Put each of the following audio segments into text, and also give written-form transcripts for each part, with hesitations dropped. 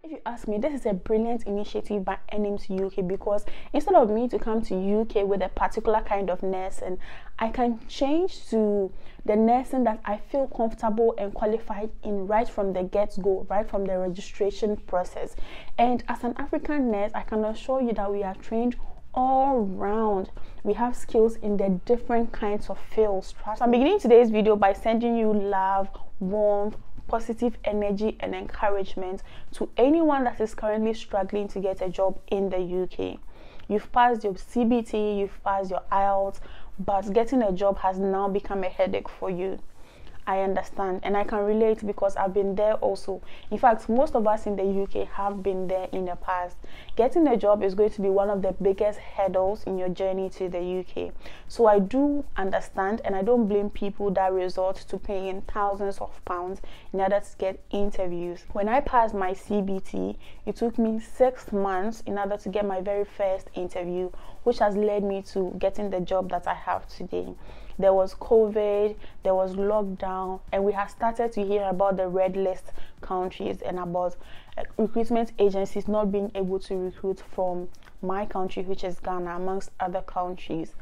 If you ask me, this is a brilliant initiative by NIMS UK, because instead of me to come to UK with a particular kind of nursing, I can change to the nursing that I feel comfortable and qualified in right from the get-go, right from the registration process. And as an African nurse, I can assure you that we are trained all round. We have skills in the different kinds of fields. So I'm beginning today's video by sending you love, warmth, positive energy and encouragement to anyone that is currently struggling to get a job in the UK. You've passed your CBT, you've passed your IELTS, but getting a job has now become a headache for you. I understand, and I can relate because I've been there also. In fact, most of us in the UK have been there in the past. Getting a job is going to be one of the biggest hurdles in your journey to the UK. So I do understand, and I don't blame people that resort to paying thousands of pounds in order to get interviews. When I passed my CBT, it took me 6 months in order to get my very first interview, which has led me to getting the job that I have today. There was COVID, there was lockdown, and we have started to hear about the red list countries and about recruitment agencies not being able to recruit from my country, which is Ghana, amongst other countries.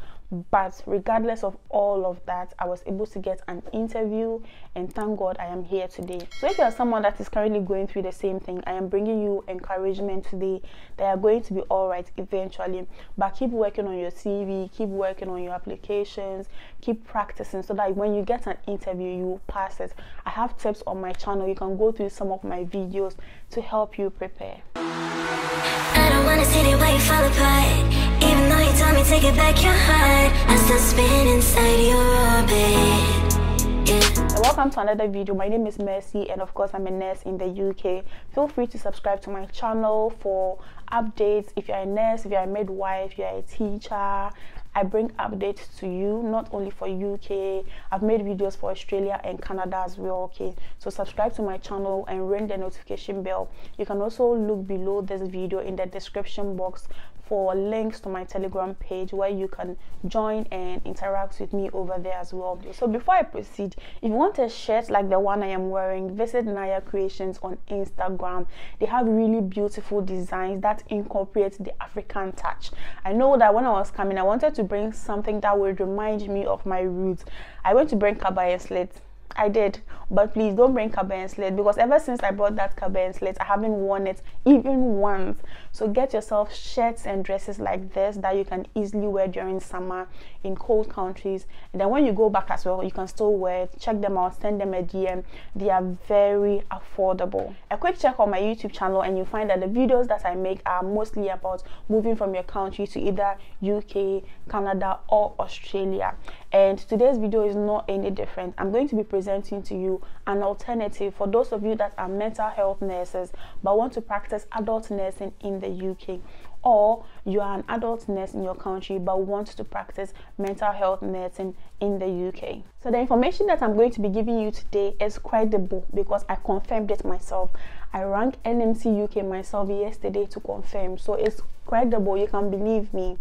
But regardless of all of that, I was able to get an interview, and thank God I am here today. So if you are someone that is currently going through the same thing, I am bringing you encouragement today that you are going to be all right eventually. But keep working on your CV, keep working on your applications, keep practicing so that when you get an interview, you pass it. I have tips on my channel. You can go through some of my videos to help you prepare. I don't wanna see the way you fall apart. Even though you told me take it back your heart, I still spin inside your orbit. Yeah. Welcome to another video. My name is Mercy, and of course I'm a nurse in the UK. Feel free to subscribe to my channel for updates. If you're a nurse, if you're a midwife, you're a teacher, I bring updates to you, not only for UK. I've made videos for Australia and Canada as well. Okay, so subscribe to my channel and ring the notification bell. You can also look below this video in the description box for links to my Telegram page where you can join and interact with me over there as well. So before I proceed, if you want a shirt like the one I am wearing, visit Naya Creations on Instagram. They have really beautiful designs that incorporate the African touch. I know that when I was coming, I wanted to bring something that would remind me of my roots. I went to bring kaba and slate. I did, but please don't bring kaba and slate, because ever since I brought that kaba and slate, I haven't worn it even once. So get yourself shirts and dresses like this that you can easily wear during summer in cold countries, and then when you go back as well, you can still wear it. Check them out, send them a DM. They are very affordable. A quick check on my YouTube channel and you find that the videos that I make are mostly about moving from your country to either UK, Canada or Australia. And today's video is not any different. I'm going to be presenting to you an alternative for those of you that are mental health nurses but want to practice adult nursing in the UK, or you are an adult nurse in your country but want to practice mental health nursing in the UK. So the information that I'm going to be giving you today is credible because I confirmed it myself. I rang NMC UK myself yesterday to confirm, so it's credible. You can believe me.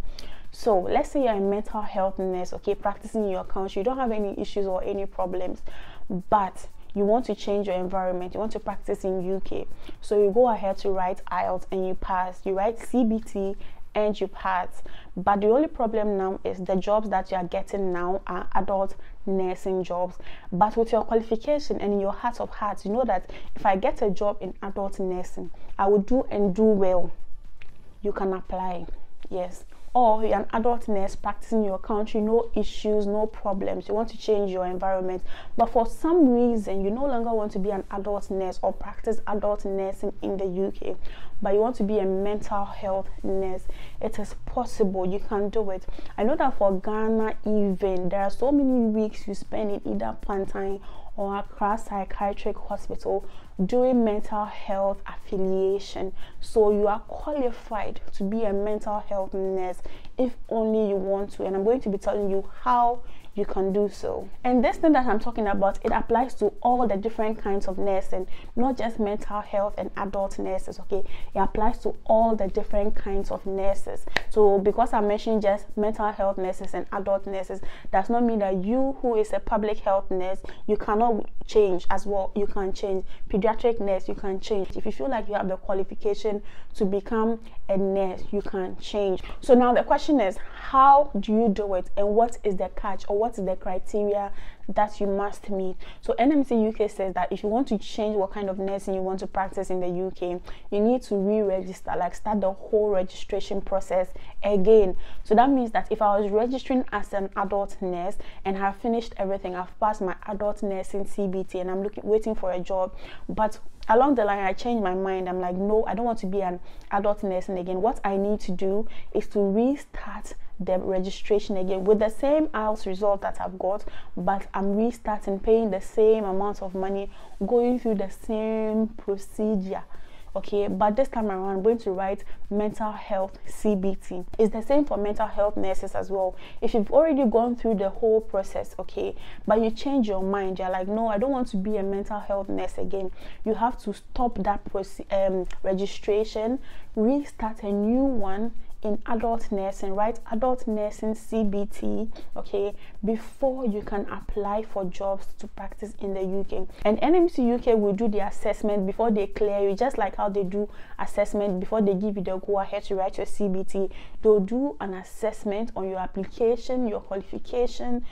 So let's say you're a mental health nurse, okay, practicing in your country. You don't have any issues or any problems, but you want to change your environment. You want to practice in UK. So you go ahead to write IELTS and you pass. You write CBT and you pass. But the only problem now is the jobs that you are getting now are adult nursing jobs. But with your qualification and in your heart of hearts, you know that if I get a job in adult nursing, I will do and do well. You can apply. Yes. Or you're an adult nurse practicing in your country, no issues, no problems. You want to change your environment, but for some reason you no longer want to be an adult nurse or practice adult nursing in the UK, but you want to be a mental health nurse. It is possible. You can do it. I know that for Ghana, even there are so many weeks you spend in either Plantain or Accra Psychiatric Hospital doing mental health affiliation. So you are qualified to be a mental health nurse if only you want to, and I'm going to be telling you how you can do so. And this thing that I'm talking about, it applies to all the different kinds of nursing, not just mental health and adult nurses. Okay, it applies to all the different kinds of nurses. So because I mentioned just mental health nurses and adult nurses, does not mean that you who is a public health nurse, you cannot change as well. You can change. Pediatric nurse, you can change. If you feel like you have the qualification to become a nurse, you can change. So now the question is, how do you do it, and what is the catch, or what is the criteria that you must meet? So NMC UK says that if you want to change what kind of nursing you want to practice in the UK, you need to re-register, like start the whole registration process again. So that means that if I was registering as an adult nurse and have finished everything, I've passed my adult nursing CBT and I'm waiting for a job, but along the line I changed my mind, I'm like, no, I don't want to be an adult nursing again. What I need to do is to restart the registration again with the same IELTS result that I've got, but I'm restarting, paying the same amount of money, going through the same procedure. Okay, but this time around I'm going to write mental health CBT. It's the same for mental health nurses as well. If you've already gone through the whole process, okay, but you change your mind, you're like, no, I don't want to be a mental health nurse again, you have to stop that registration, restart a new one in adult nursing, write adult nursing CBT, okay, before you can apply for jobs to practice in the UK. And NMC UK will do the assessment before they clear you, just like how they do assessment before they give you the go ahead to write your CBT. They'll do an assessment on your application, your qualification,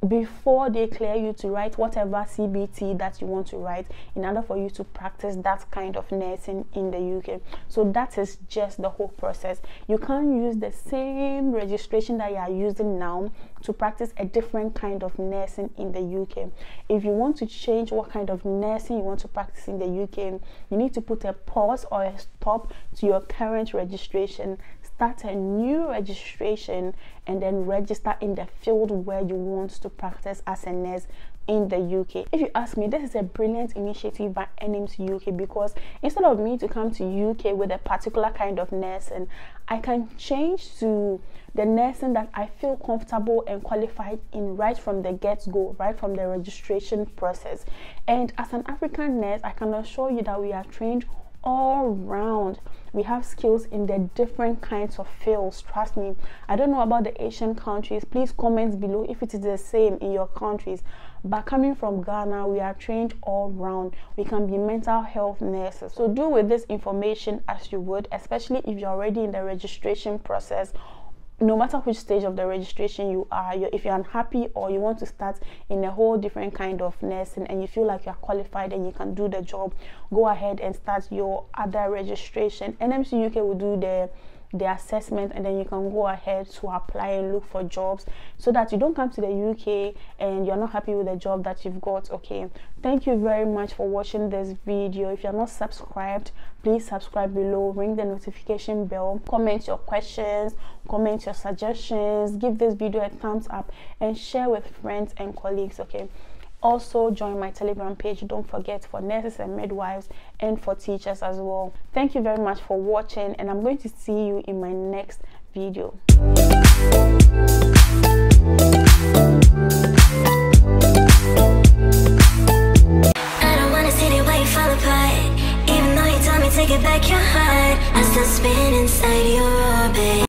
before they clear you to write whatever CBT that you want to write in order for you to practice that kind of nursing in the UK. So that is just the whole process. You can't use the same registration that you are using now to practice a different kind of nursing in the UK. If you want to change what kind of nursing you want to practice in the UK, you need to put a pause or a stop to your current registration, start a new registration, and then register in the field where you want to practice as a nurse in the UK. If you ask me, this is a brilliant initiative by NMC UK, because instead of me to come to UK with a particular kind of nursing, I can change to the nursing that I feel comfortable and qualified in right from the get-go, right from the registration process. And as an African nurse, I can assure you that we are trained all round. We have skills in the different kinds of fields. Trust me. I don't know about the Asian countries. Please comment below if it is the same in your countries. But coming from Ghana, we are trained all round. We can be mental health nurses. So do with this information as you would, especially if you're already in the registration process. No matter which stage of the registration you are, if you're unhappy or you want to start in a whole different kind of nursing and you feel like you're qualified and you can do the job, go ahead and start your other registration. NMC UK will do the assessment, and then you can go ahead to apply and look for jobs, so that you don't come to the UK and you're not happy with the job that you've got. Okay, thank you very much for watching this video. If you're not subscribed, please subscribe below, ring the notification bell, comment your questions, comment your suggestions, give this video a thumbs up, and share with friends and colleagues. Okay, also join my Telegram page, don't forget, for nurses and midwives and for teachers as well. Thank you very much for watching, and I'm going to see you in my next video.